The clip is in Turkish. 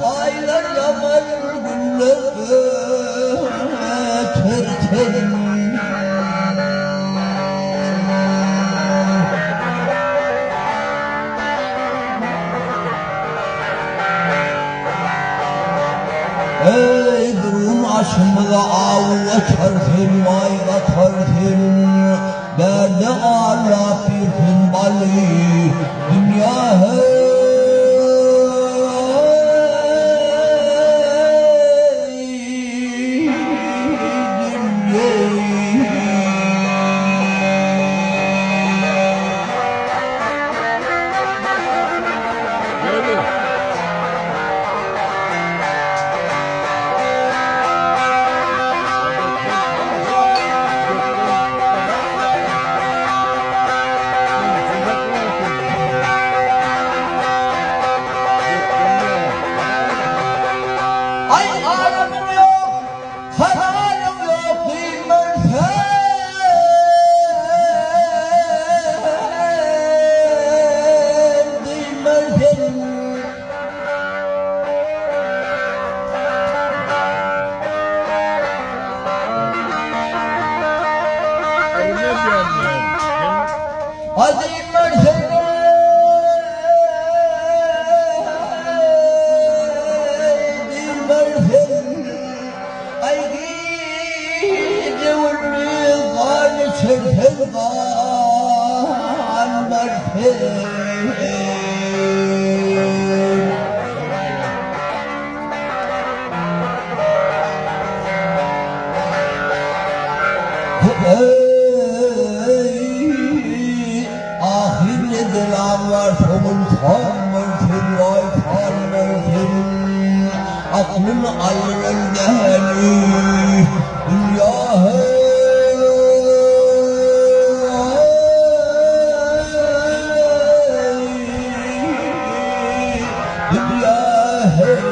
aylar yaman günler geçerken ey durum aşımda av açarken vay katarken derde ağla bir gün bali dünya hey Azim Mercedes Mercedes ay gidi ulli qal şerhel qal Mercedes dilan var somul kalmırsın vay kalmırsın aklın alır dehli dünya hey dünya hey